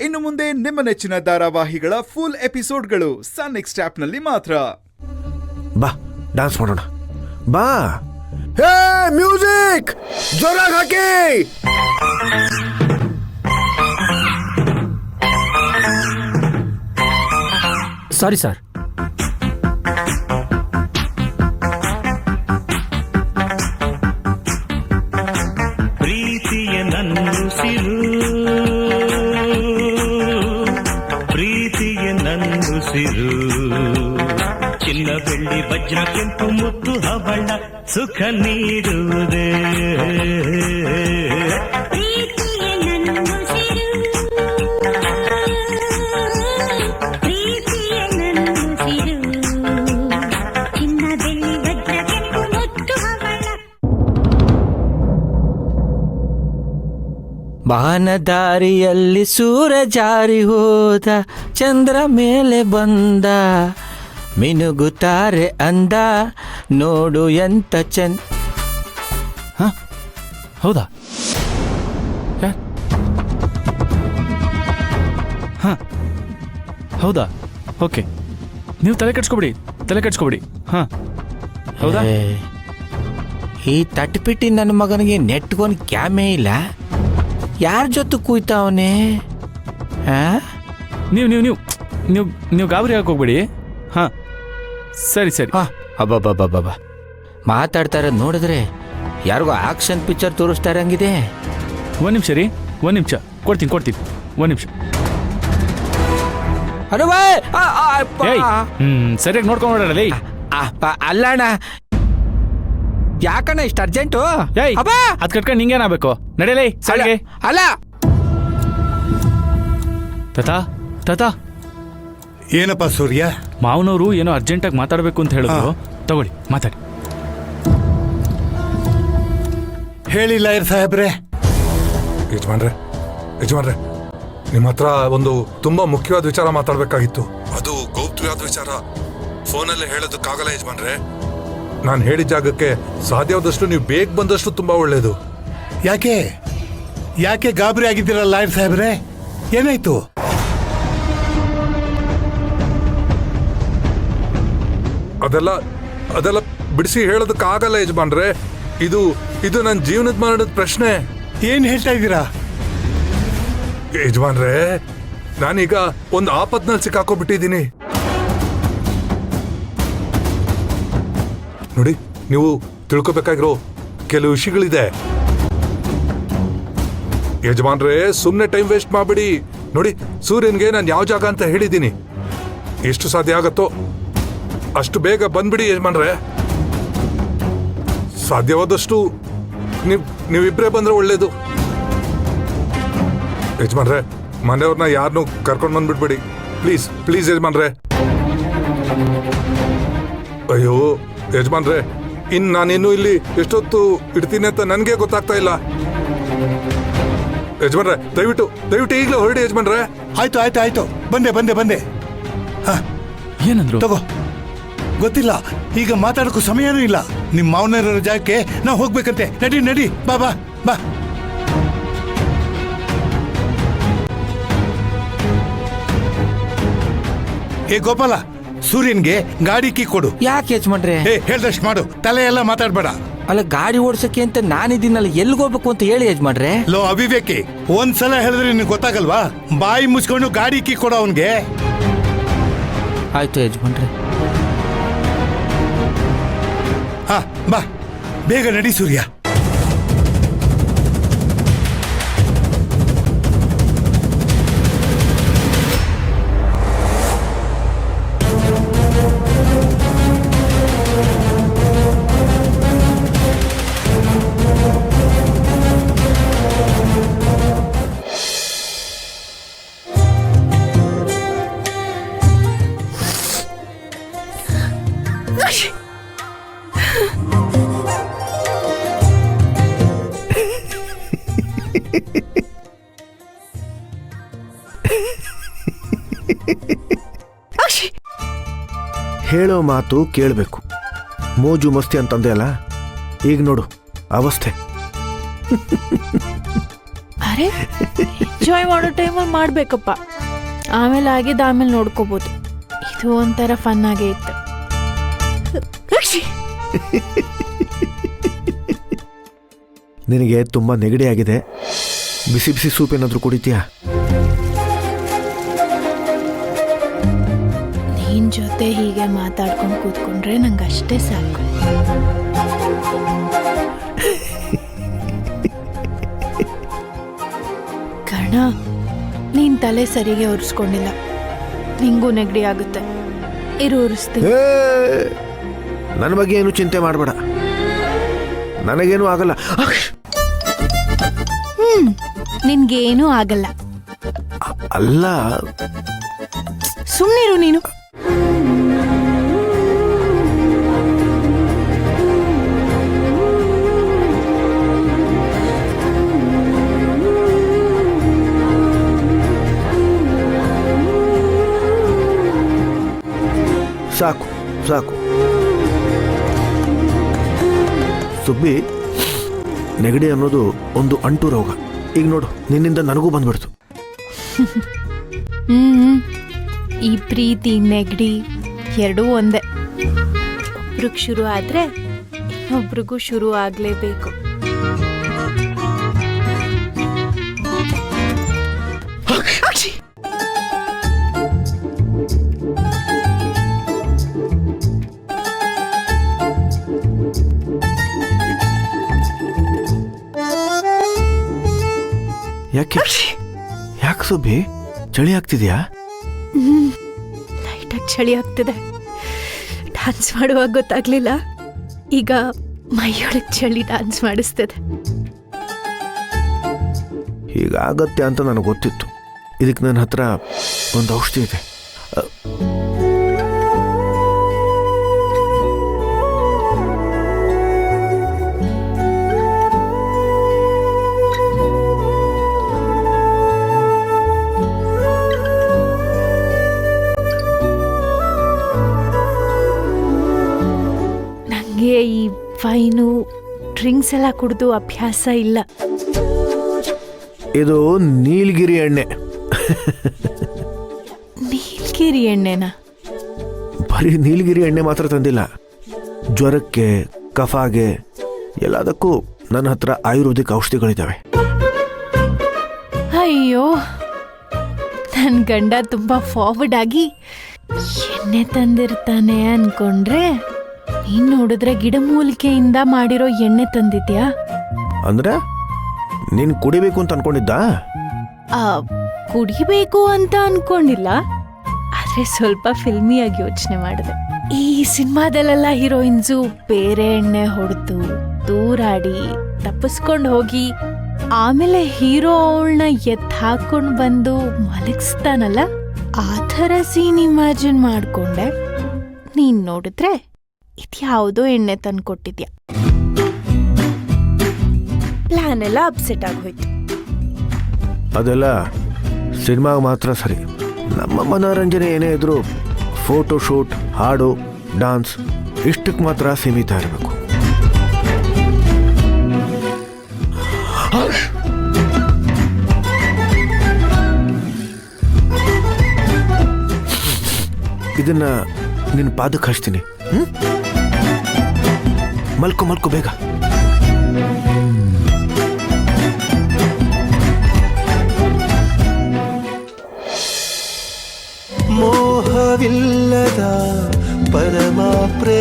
ಇನ್ನು ಮುಂದೆ ನಿಮ್ಮ ನೆಚ್ಚಿನ ಧಾರಾವಾಹಿಗಳ ಫುಲ್ ಎಪಿಸೋಡ್ಗಳು ಸನ್ ನೆಕ್ಸ್ಟ್ ಆಪ್ನಲ್ಲಿ ಮಾತ್ರ. ಬಾ ಡಾನ್ಸ್ ಮಾಡೋಣ ಬಾ. ಹೇ ಮ್ಯೂಸಿಕ್ ಜೋರಾಗಿ ಹಾಕಿ. Sorry sir. ಪ್ರೀತಿಯ ನನ್ನುಸಿರು ಪ್ರೀತಿಯ ನನ್ನುಸಿರು ಚಿನ್ನ ಬೆಳ್ಳಿ ವಜ್ರ ಕೆಂಪು ಮುತ್ತು ಹವಳ ಸುಖ ನೀಡುವುದೇ ಬಾನದಾರಿಯಲ್ಲಿ ಸೂರ ಜಾರಿ ಹೋದ, ಚಂದ್ರ ಮೇಲೆ ಬಂದ, ಮಿನುಗುತ್ತಾರೆ ಅಂದ, ನೋಡು ಎಂತ ಚಂದ. ಹ ಹೌದಾ? ಹ ಹೌದಾ? ಓಕೆ, ನೀವು ತಲೆ ಕೆಡ್ಸ್ಕೊಬಿಡಿ. ಹಾ ಹೌದಾ? ಈ ತಟ್ಪಿಟ್ಟಿ ನನ್ನ ಮಗನಿಗೆ ನೆಟ್ಗೊಂದು ಕ್ಯಾಮೇ ಇಲ್ಲ. ಯಾರ ಜೊತೆ ಕೂಯ್ತಾವನೆ? ನೀವು ಗಾಬರಿ ಹಾಕೋಗ್ಬೇಡಿ. ಹಾ ಸರಿ. ಅಬ್ಬಬ್ಬಬ್ಬಬ್ಬ ಮಾತಾಡ್ತಾರೆ ನೋಡಿದ್ರೆ ಯಾರಿಗೋ ಆಕ್ಷನ್ ಪಿಕ್ಚರ್ ತೋರಿಸ್ತಾರೆ ಹಂಗಿದೆ. ಒಂದು ನಿಮಿಷ ರೀ, ಒಂದು ನಿಮಿಷ ಕೊಡ್ತೀನಿ. ಒಂದು ನಿಮಿಷ. ಸರಿಯಾಗಿ ನೋಡ್ಕೊಂಡ್ಬಿಡಲ್ಲ. ಅಲ್ಲಣ್ಣ, ಯಾಕಣ್ಣ ಇಷ್ಟು ಅರ್ಜೆಂಟು? ಅದ್ ಕಟ್ಕೊಂಡು ನಿಂಗೇನಾಗಬೇಕು? ನಡೆಯಲೇ ಸರಿಗೆ. ಅಲ್ಲ ತಾತ ಏನಪ್ಪ ಸೂರ್ಯ? ಮಾವನವರು ಏನೋ ಅರ್ಜೆಂಟಾಗಿ ಮಾತಾಡಬೇಕು ಅಂತ ಹೇಳಿದ್ರು. ತಗೊಳ್ಳಿ ಮಾತಾಡಿ. ಹೇಳಿ ಲಾಯರ್ ಸಾಹೇಬ್ರೆ. ಯಜಮಾನ್ರೆ, ನಿಮ್ಮ ಹತ್ರ ಒಂದು ತುಂಬಾ ಮುಖ್ಯವಾದ ವಿಚಾರ ಮಾತಾಡ್ಬೇಕಾಗಿತ್ತು. ಅದು ಗೌಪ್ಯವಾದ ವಿಚಾರ. ಫೋನಲ್ಲೇ ಹೇಳೋದಕ್ಕಾಗಲ್ಲ ಯಜಮಾನ್ರೆ. ನಾನು ಹೇಳಿದ ಜಾಗಕ್ಕೆ ಸಾಧ್ಯವಾದಷ್ಟು ನೀವು ಬೇಗ ಬಂದಷ್ಟು ತುಂಬಾ ಒಳ್ಳೇದು. ಯಾಕೆ ಗಾಬರಿ ಆಗಿದ್ದೀರ ಲಾಯರ್ ಸಾಹೇಬ್ರೆ? ಏನಾಯ್ತು? ಅದೆಲ್ಲ ಬಿಡಿಸಿ ಹೇಳೋದಕ್ಕಾಗಲ್ಲ ಯಜಮಾನ್ರೆ. ಇದು ನನ್ನ ಜೀವನದ ಮಾಡಿದ ಪ್ರಶ್ನೆ. ಏನ್ ಹೇಳ್ತಾ ಇದ್ದೀರಾ ಯಜಮಾನ್ರೆ? ನಾನೀಗ ಒಂದು ಆಪತ್ನಲ್ಲಿ ಸಿಕ್ಕಾಕೋಬಿಟ್ಟಿದ್ದೀನಿ. ನೋಡಿ, ನೀವು ತಿಳ್ಕೊಬೇಕಾಗಿರೋ ಕೆಲವು ವಿಷಯಗಳಿದೆ ಯಜಮಾನ್ರೆ. ಸುಮ್ಮನೆ ಟೈಮ್ ವೇಸ್ಟ್ ಮಾಡ್ಬಿಡಿ. ನೋಡಿ, ಸೂರ್ಯನ್ಗೆ ನಾನು ಯಾವ ಜಾಗ ಅಂತ ಹೇಳಿದ್ದೀನಿ. ಎಷ್ಟು ಸಾಧ್ಯ ಆಗತ್ತೋ ಅಷ್ಟು ಬೇಗ ಬಂದ್ಬಿಡಿ ಯಜಮಾನ್ರೆ. ಸಾಧ್ಯವಾದಷ್ಟು ನೀವಿಬ್ರೇ ಬಂದ್ರೆ ಒಳ್ಳೇದು ಯಜಮಾನ್ರೆ. ಮನೆಯವ್ರನ್ನ ಯಾರನ್ನೂ ಕರ್ಕೊಂಡು ಬಂದ್ಬಿಡ್ಬೇಡಿ ಪ್ಲೀಸ್ ಯಜಮಾನ್ರೆ. ಅಯ್ಯೋ ಯಜಮಾನ್ರೆ, ನಾನಿನ್ನು ಇಲ್ಲಿ ಎಷ್ಟೊತ್ತು ಇಡ್ತೀನಿ ಅಂತ ನನಗೆ ಗೊತ್ತಾಗ್ತಾ ಇಲ್ಲ ಯಜಮಾನ್ರೆ. ದಯವಿಟ್ಟು ಈಗಲೇ ಹೊರಡಿ ಯಜಮಾನ್ರೆ. ಆಯ್ತು ಬಂದೆ. ಏನಂದ್ರು? ತಗೋ. ಗೊತ್ತಿಲ್ಲ, ಈಗ ಮಾತಾಡೋಕ್ಕೂ ಸಮಯನೂ ಇಲ್ಲ. ನಿಮ್ಮ ಮಾವನರ ಜಾಗಕ್ಕೆ ನಾವು ಹೋಗ್ಬೇಕಂತೆ. ನಡಿ ಬಾ. ಏ ಗೋಪಾಲ, ಸೂರ್ಯನ್ಗೆ ಗಾಡಿ ಕೀ ಕೊಡು. ಯಾಕೆ ಯಜಮಾನ್ರೆ? ಹೇಳ್ದಷ್ಟು ಮಾಡು, ತಲೆ ಎಲ್ಲ ಮಾತಾಡ್ಬೇಡ. ಅಲ್ಲ, ಗಾಡಿ ಓಡಿಸಕ್ಕೆ ಅಂತ ನಾನಿದ್ದೀನಲ್ಲ, ಎಲ್ಗೋಗ್ಬೇಕು ಅಂತ ಹೇಳಿ ಯಜಮಾನ್ರೆ. ಲೋ ಅವಿವೇಕಿ, ಒಂದ್ಸಲ ಹೇಳಿದ್ರೆ ನಿನ್ಗೆ ಗೊತ್ತಾಗಲ್ವಾ? ಬಾಯಿ ಮುಚ್ಕೊಂಡು ಗಾಡಿ ಕೀ ಕೊಡು ಅವನ್ಗೆ. ಆಯ್ತು ಯಜಮಾನ್ರೆ. ಬಾ, ಬೇಗ ನಡಿ ಸೂರ್ಯ. ಹೇಳೋ ಮಾತು ಕೇಳಬೇಕು. ಮೋಜು ಮಸ್ತಿ ಅಂತಂದೆ ಅಲ್ಲ, ಈಗ ನೋಡು ಅವಸ್ಥೆ. ಅರೆ ಎಂಜಾಯ್ ಮಾಡೋ ಟೈಮಲ್ಲಿ ಮಾಡಬೇಕಪ್ಪ. ಆಮೇಲೆ ಆಗಿದ್ದು ಆಮೇಲೆ ನೋಡ್ಕೋಬೋದು. ಇದು ಒಂಥರ ಫನ್ ಆಗೇ ಇತ್ತು. ನಿನಗೆ ತುಂಬ ನೆಗಡಿ ಆಗಿದೆ, ಬಿಸಿ ಬಿಸಿ ಸೂಪ್ ಏನಾದರೂ ಕುಡಿತೀಯಾ? ನಿನ್ ಜೊತೆ ಹೀಗೆ ಮಾತಾಡ್ಕೊಂಡು ಕೂತ್ಕೊಂಡ್ರೆ ನಂಗೆ ಅಷ್ಟೇ ಸಾಕು. ಕಣ, ನೀನ್ ತಲೆ ಸರಿಗೆ ಒರೆಸ್ಕೊಂಡಿಲ್ಲ, ನಿಂಗೂ ನೆಗಡಿ ಆಗುತ್ತೆ. ಒರೆಸ್ತೀನಿ. ನನ್ನ ಬಗ್ಗೆ ಏನು ಚಿಂತೆ ಮಾಡಬೇಡ, ನನಗೇನು ಆಗಲ್ಲ. ನಿನ್ಗೇನೂ ಆಗಲ್ಲ. ಅಲ್ಲ, ಸುಮ್ಮನಿರು ನೀನು. ಸಾಕು ಸಾಕು. ಸುಬ್ಬಿ, ನೆಗಡಿ ಅನ್ನೋದು ಒಂದು ಅಂಟು ರೋಗ. ಈಗ ನೋಡು, ನಿನ್ನಿಂದ ನನಗೂ ಬಂದ್ಬಿಡ್ತು. ಈ ಪ್ರೀತಿ ನೆಗಡಿ ಎರಡೂ ಒಂದೇ. ಒಬ್ರಿಗೆ ಶುರು ಆದ್ರೆ ಇನ್ನೊಬ್ರಿಗೂ ಶುರು ಆಗ್ಲೇಬೇಕು. ಯಾಕೆ ಸುಬ್ಬಿ, ಚಳಿ ಆಗ್ತಿದ್ಯಾ? ಲೈಟಾಗಿ ಚಳಿ ಆಗ್ತಿದೆ. ಡ್ಯಾನ್ಸ್ ಮಾಡುವಾಗ ಗೊತ್ತಾಗ್ಲಿಲ್ಲ, ಈಗ ಮೈಯೊಳಗೆ ಚಳಿ ಡ್ಯಾನ್ಸ್ ಮಾಡಿಸ್ತದೆ. ಹೀಗಾಗತ್ತೆ ಅಂತ ನನಗೆ ಗೊತ್ತಿತ್ತು. ಇದಕ್ಕೆ ನನ್ನ ಹತ್ರ ಒಂದು ಔಷಧಿ ಇದೆ. ಈ ವೈನು ಡ್ರಿಂಕ್ಸ್ ಎಲ್ಲ ಕುಡಿದು ಅಭ್ಯಾಸ ಇಲ್ಲ. ಇದು ನೀಲಗಿರಿ ಎಣ್ಣೆ. ನೀಲಗಿರಿ ಎಣ್ಣೆನಾ? ಬರೀ ನೀಲಗಿರಿ ಎಣ್ಣೆ ಮಾತ್ರ ತಂದಿಲ್ಲ, ಜ್ವರಕ್ಕೆ, ಕಫಾಗೆ ಎಲ್ಲದಕ್ಕೂ ನನ್ನ ಹತ್ರ ಆಯುರ್ವೇದಿಕ್ ಔಷಧಿಗಳಿದ್ದಾವೆ. ಅಯ್ಯೋ, ನನ್ನ ಗಂಡ ತುಂಬಾ ಫಾರ್ವರ್ಡ್ ಆಗಿ ಎಣ್ಣೆ ತಂದಿರ್ತಾನೆ ಅನ್ಕೊಂಡ್ರೆ ನೀನ್ ನೋಡಿದ್ರೆ ಗಿಡಮೂಲಿಕೆಯಿಂದ ಮಾಡಿರೋ ಎಣ್ಣೆ ತಂದಿದ್ಯಾ? ಅಂದ್ರೆ ನೀನ್ ಕುಡಿಬೇಕು ಅಂತ ಅನ್ಕೊಂಡಿದ್ದ? ಕುಡಿಬೇಕು ಅಂತ ಅನ್ಕೊಂಡಿಲ್ಲ, ಆದ್ರೆ ಸ್ವಲ್ಪ ಫಿಲ್ಮಿಯಾಗಿ ಯೋಚನೆ ಮಾಡಿದೆ. ಈ ಸಿನಿಮಾದಲ್ಲೆಲ್ಲ ಹೀರೋಯಿನ್ಸು ಬೇರೆ ಎಣ್ಣೆ ಹೊಡೆದು ದೂರಾಡಿ ತಪ್ಪಿಸ್ಕೊಂಡು ಹೋಗಿ ಆಮೇಲೆ ಹೀರೋ ಅವಳನ್ನ ಹಾಕೊಂಡು ಬಂದು ಮಲಗಿಸ್ತಾನಲ್ಲ, ಆ ಥರ ಸೀನ್ ಇಮ್ಯಾಜಿನ್ ಮಾಡ್ಕೊಂಡೆ. ನೀನ್ ನೋಡಿದ್ರೆ ಇದ್ಯಾವುದೋ ಎಣ್ಣೆ ತಂದ್ಕೊಟ್ಟಿದ್ಯಾ. ಪ್ಲಾನ್ ಎಲ್ಲ ಅಪ್ಸೆಟ್ ಆಗೋಯ್ತು. ಅದೆಲ್ಲ ಸಿನಿಮಾಗೆ ಮಾತ್ರ ಸರಿ. ನಮ್ಮ ಮನೋರಂಜನೆ ಏನೇ ಇದ್ರು ಫೋಟೋ ಶೂಟ್, ಹಾಡು, ಡಾನ್ಸ್ ಇಷ್ಟಕ್ಕೆ ಮಾತ್ರ ಸೀಮಿತ ಇರಬೇಕು. ಇದನ್ನ ನಿನ್ನ ಪಾದಕ್ಕೆ ಹಚ್ತೀನಿ. ಮಲ್ಕೊ ಮಲ್ಕೊ ಬೇಗ. ಮೋಹವಿಲ್ಲದ ಪರಮ ಪ್ರೇಮ